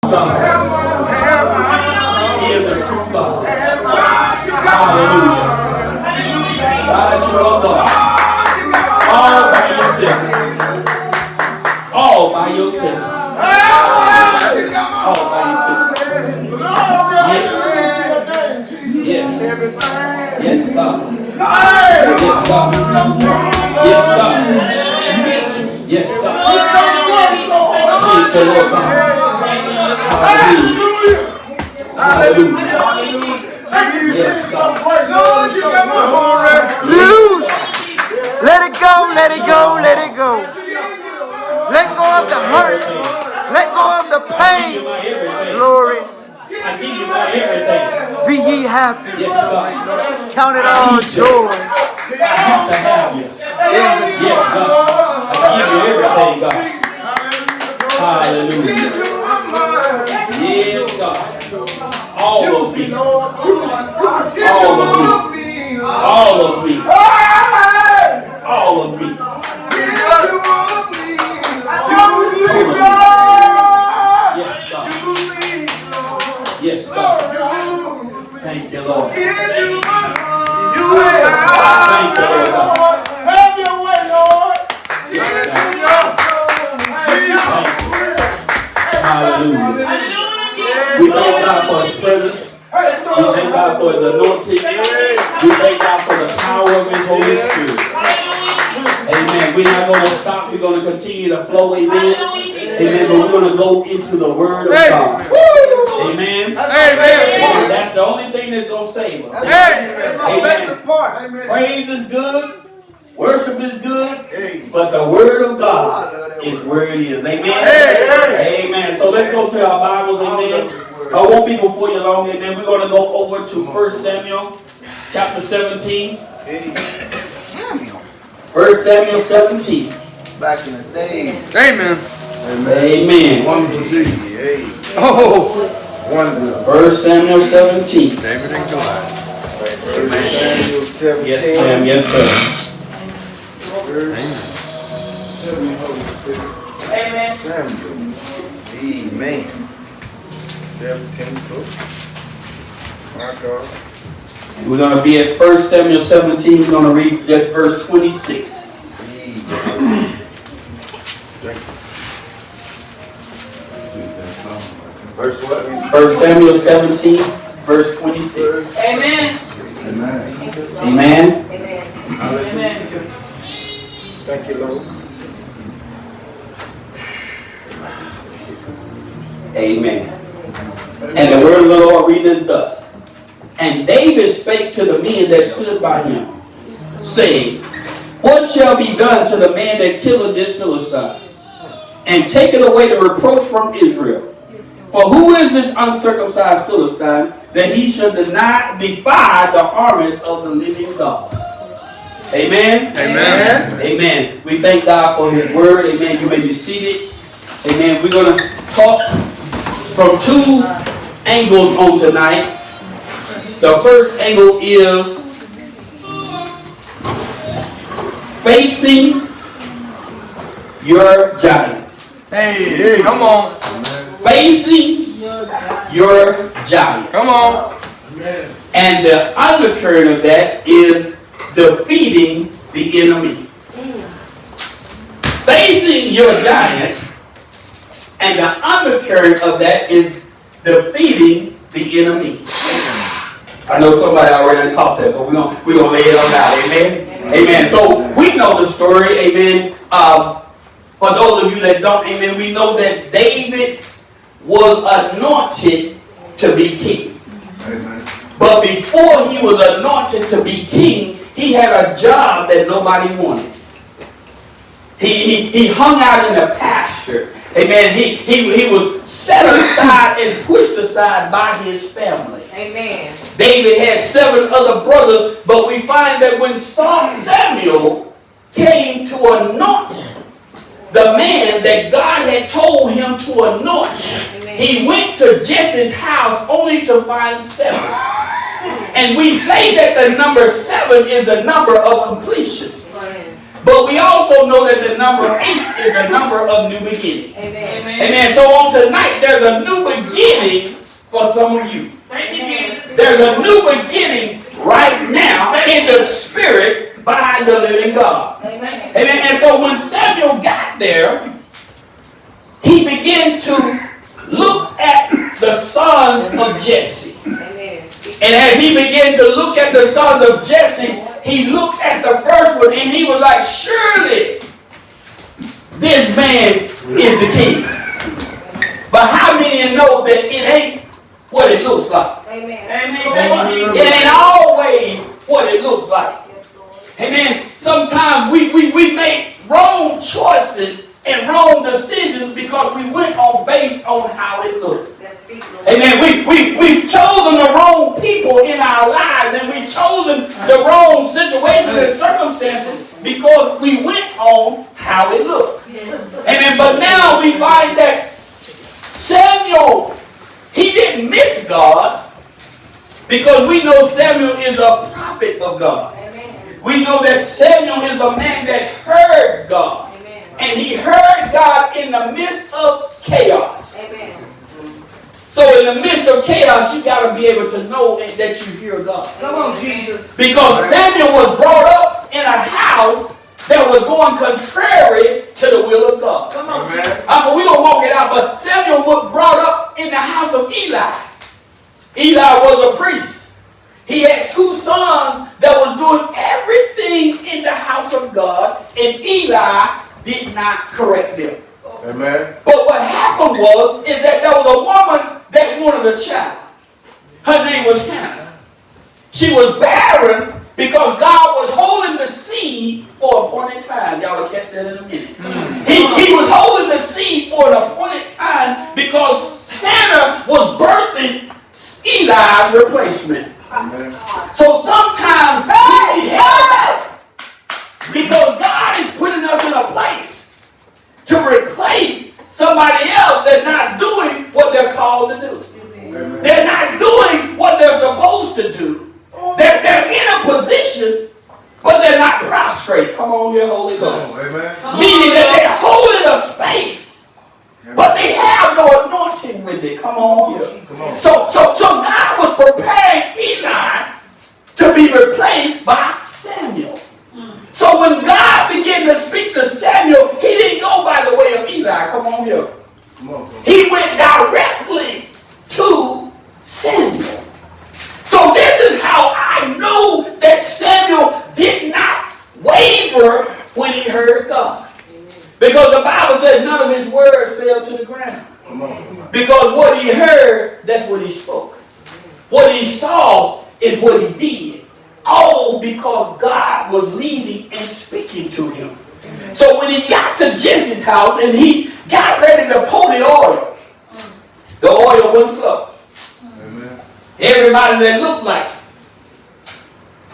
He is a true God. Hallelujah. God, you are God. All by yourself. All by yourself. All by yourself. Yes. Yes. Yes, God. Yes, God. Yes, God. Yes, God. Praise the Lord God. Hallelujah. Hallelujah. Yes, God. Loose. Let it go, let it go, let it go. Let go of the hurt. Let go of the pain. Glory. I give you my everything. Be ye happy. Yes, God. Count it all joy. I have to have you. Yes, God. I give you everything, God. Hallelujah. Yes, God. All of me. All of me. All of me. All of me. Yes, God. Yes, God. Thank you, Lord. Thank you, Lord God. Have your way, Lord. Hallelujah. We thank God for His presence. We thank God for His anointing. We thank God for the power of His Holy Spirit. Amen. We're not going to stop. We're going to continue to flow. Amen. Amen. But we're going to go into the Word of God. Amen. Amen. That's the only thing that's going to save us. Amen. Praise is good. Worship is good. But the Word of God is where it is. Amen. Amen. So let's go to our Bibles. Amen. I won't be before you long. Amen. We're going to go over to 1 Samuel chapter 17. Samuel. 1 Samuel 17. Back in the day. Amen. Amen. Wonderful Jesus. Oh. Wonderful. 1 Samuel 17. David and Goliath. Samuel 17. Yes, ma'am. Yes, sir. Amen. Samuel. Amen. 17 book. My God. We're going to be at 1 Samuel 17. We're going to read just verse 26. Verse what? 1 Samuel 17, verse 26. Amen. Amen. Amen. Amen. Thank you, Lord. Amen. And the word of the Lord readeth thus. And David spake to the men that stood by him, saying, What shall be done to the man that killeth this Philistine, and taketh away the reproach from Israel? For who is this uncircumcised Philistine, that he should defy the armies of the living God? Amen? Amen. Amen. We thank God for His word. Amen. You may be seated. Amen. We're going to talk from two angles on tonight. The first angle is facing your giant. Hey, come on. Facing your giant. Come on. And the undercurrent of that is defeating the enemy. Facing your giant, and the undercurrent of that is defeating the enemy. I know somebody already talked that, but we're gonna lay it on out. Amen. Amen. So we know the story. Amen. For those of you that don't, amen, we know that David was anointed to be king. Amen. But before he was anointed to be king, he had a job that nobody wanted. He hung out in the pasture. Amen. He was set aside and pushed aside by his family. Amen. David had 7 other brothers, but we find that when Samuel came to anoint the man that God had told him to anoint, he went to Jesse's house only to find 7. And we say that the number 7 is the number of completion. But we also know that the number 8 is the number of new beginning. Amen. Amen. So on tonight, there's a new beginning for some of you. Thank you, Jesus. There's a new beginning right now in the spirit by the living God. Amen. Amen. And so when Samuel got there, he began to look at the sons of Jesse. Amen. And as he began to look at the sons of Jesse, he looked at the first one and he was like, surely this man is the king. But how many know that it ain't what it looks like? Amen. Thank you, It Jesus. ain't always what it looks like. Amen. Sometimes we make wrong choices and wrong decisions because we went on based on how it looked. Amen. We've chosen the wrong people in our lives and we've chosen the wrong situations and circumstances because we went on how it looked. Amen. But now we find that Samuel, he didn't miss God because we know Samuel is a prophet of God. We know that Samuel is a man that heard God. And he heard God in the midst of chaos. So in the midst of chaos, you got to be able to know that you hear God. Come on, Jesus. Because Samuel was brought up in a house that was going contrary to the will of God. Come on, Amen. Jesus. We're going to walk it out, but Samuel was brought up in the house of Eli. Eli was a priest. He had two sons that was doing everything in the house of God, and Eli did not correct them. Amen. But what happened is that there was a woman that wanted a child. Her name was Hannah. She was barren because God was holding the seed for an appointed time. Y'all will catch that in a minute. He was holding the seed for an appointed time because Hannah was birthing Eli's replacement. Amen. So sometimes we need help because God is putting us in a place to replace somebody else that's not doing what they're called to do. Amen. They're not doing what they're supposed to do. They're in a position, but they're not prostrate. Come on here, Holy Ghost. Amen. Meaning that they're holding a space, but they have no anointing with it. Come on here. Come on. So God was preparing Eli to be replaced by Samuel. So when God began to speak to Samuel, he didn't go by the way of Eli. Come on here. Come on. He went directly to Samuel. So this is how I know that Samuel did not waver when he heard God. Because the Bible says none of his words fell to the ground. Come on. Because what he heard, that's what he spoke. What he saw is what he did. All because God was leading and speaking to him. So when he got to Jesse's house and he got ready to pour the oil wouldn't flow. Amen. Everybody that looked like,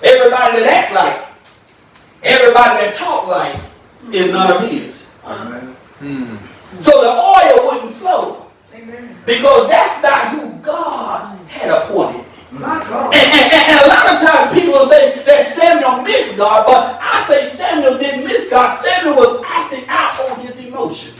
everybody that act like, everybody that talked like is none of his. Amen. So the oil wouldn't flow. Because that's not who God had appointed. And a lot of times people will say that Samuel missed God, but I say Samuel didn't miss God. Samuel was acting out on his emotions.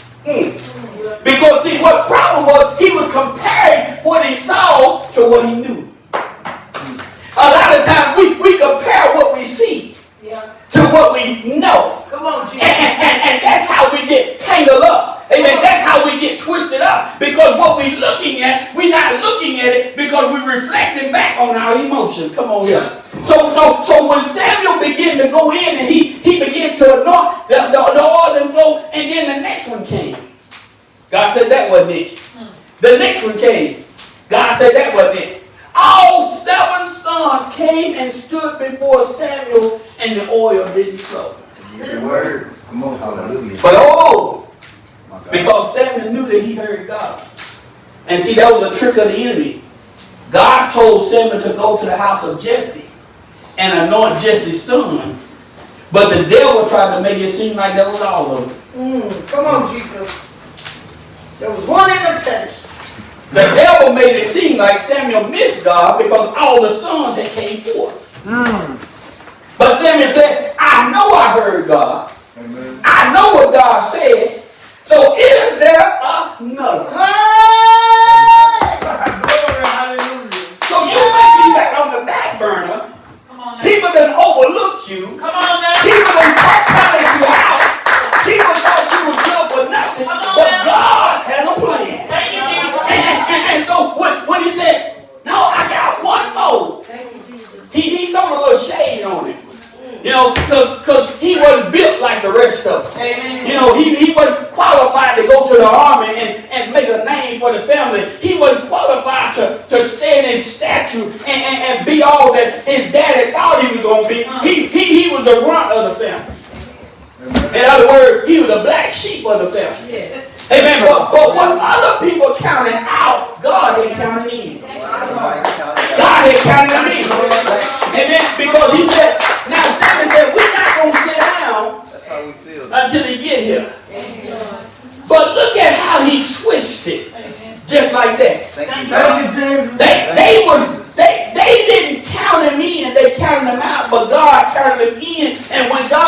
Because see, what problem was, he was comparing what he saw to what he knew. A lot of times we compare what we see to what we know. Come on, Jesus. And that's how we get tangled up. Amen. That's how we get twisted up. Because what we're looking at, we're not looking at it because we're reflecting back on our emotions. Come on here. So when Samuel began to go in and he began to anoint, the oil and flow, and then the next one came. God said that wasn't it. The next one came. God said that wasn't it. All 7 sons came and stood before Samuel and the oil didn't flow. Your word. Come on. Hallelujah. But because Samuel knew that he heard God. And see, that was a trick of the enemy. God told Samuel to go to the house of Jesse and anoint Jesse's son. But the devil tried to make it seem like that was all of them. Come on, Jesus. There was one in the text. The devil made it seem like Samuel missed God because all the sons had came forth. But Samuel said, I know I heard God. Amen. I know what God said. So is there another? know, because he wasn't built like the rest of them. Amen. You know, he wasn't qualified to go to the army and make a name for the family. He wasn't qualified to stand in stature and be all that his daddy thought he was going to be. He was the runt of the family. In other words, he was the black sheep of the family. Yes. Amen. But what other people counted out, God had counted in. God had counted them in. Amen. Because he said, now Samuel said, we're not going to sit down That's how we feel. until he get here. But look at how he switched it. Just like that. Thank you, Jesus. They didn't count him in, they counted him out, but God counted him in. And when God